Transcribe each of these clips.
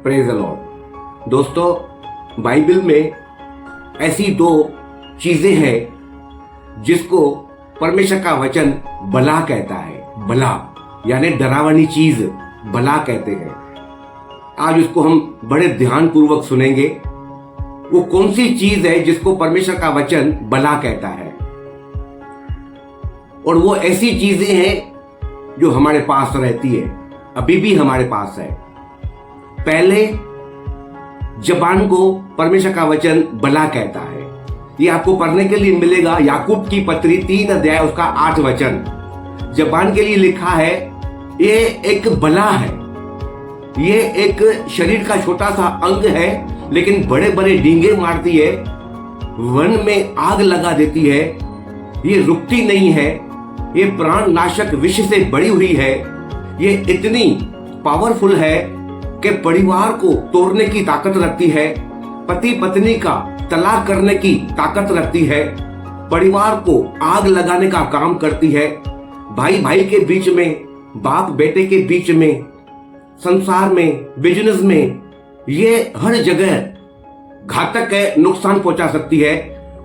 Praise the Lord. दोस्तों, Bible में ऐसी दो चीजें हैं जिसको परमेश्वर का वचन बला कहता है। बला यानी डरावनी चीज बला कहते हैं। आज उसको हम बड़े ध्यान पूर्वक सुनेंगे। वो कौन सी चीज है जिसको परमेश्वर का वचन बला कहता है, और वो ऐसी चीजें हैं जो हमारे पास रहती है, अभी भी हमारे पास है। पहले जबान को परमेश्वर का वचन बला कहता है। ये आपको पढ़ने के लिए मिलेगा याकूब की पत्री 3 अध्याय उसका 8 वचन। जबान के लिए लिखा है ये एक बला है, ये एक शरीर का छोटा सा अंग है, लेकिन बड़े बड़े डींगे मारती है, वन में आग लगा देती है, ये रुकती नहीं है, ये प्राण नाशक विष से बड़ी हुई है, ये इतनी पावरफुल है कि परिवार को तोड़ने की ताकत रखती है, पति पत्नी का तलाक करने की ताकत रखती है, परिवार को आग लगाने का काम करती है, भाई भाई के बीच में, बाप बेटे के बीच में, संसार में, बिजनेस में, ये हर जगह घातक है, नुकसान पहुंचा सकती है।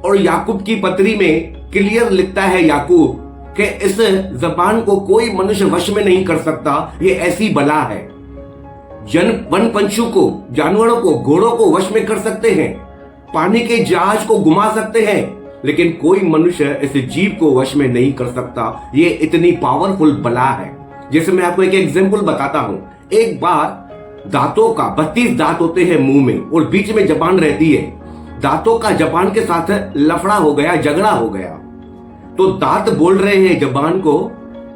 और याकूब की पत्री में क्लियर लिखता है याकूब कि इस जबान को कोई मनुष्य वश में नहीं कर सकता, ये ऐसी बला है। वन पंछी को, जानवरों को, घोड़ों को वश में कर सकते हैं, पानी के जहाज को घुमा सकते हैं, लेकिन कोई मनुष्य इस जीव को वश में नहीं कर सकता। ये इतनी पावरफुल बला है। जैसे मैं आपको एक एग्जांपल बताता हूं। एक बार दांतों का 32 दांत होते हैं मुंह में, और बीच में जबान रहती है। दांतों का जबान के साथ लफड़ा हो गया, झगड़ा हो गया, तो दांत बोल रहे हैं जबान को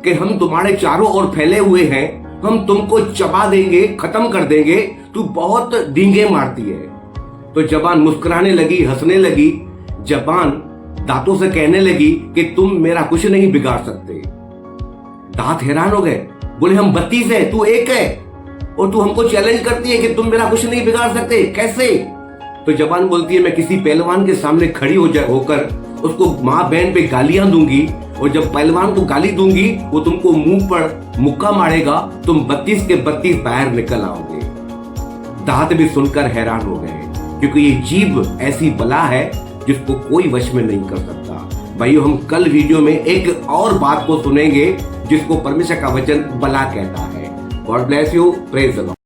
कि हम तुम्हारे चारों ओर फैले हुए हैं, हम तुमको चबा देंगे, खत्म कर देंगे, तू बहुत डींगे मारती है। तो जबान मुस्कुराने लगी, हंसने लगी। जबान दांतों से कहने लगी कि तुम मेरा कुछ नहीं बिगाड़ सकते। दांत हैरान हो गए, बोले हम 32 है, तू एक है, और तू हमको चैलेंज करती है कि तुम मेरा कुछ नहीं बिगाड़ सकते, कैसे? तो जबान बोलती है मैं किसी पहलवान के सामने खड़ी होकर उसको माँ बहन पे गालियां दूंगी, और जब पहलवान को गाली दूंगी वो तुमको मुंह पर मुक्का मारेगा, तुम 32 के 32 बाहर निकल आओगे। दांत भी सुनकर हैरान हो गए, क्योंकि ये जीव ऐसी बला है जिसको कोई वश में नहीं कर सकता। भाइयों, हम कल वीडियो में एक और बात को सुनेंगे जिसको परमेश्वर का वचन बला कहता है। God bless you, praise the Lord.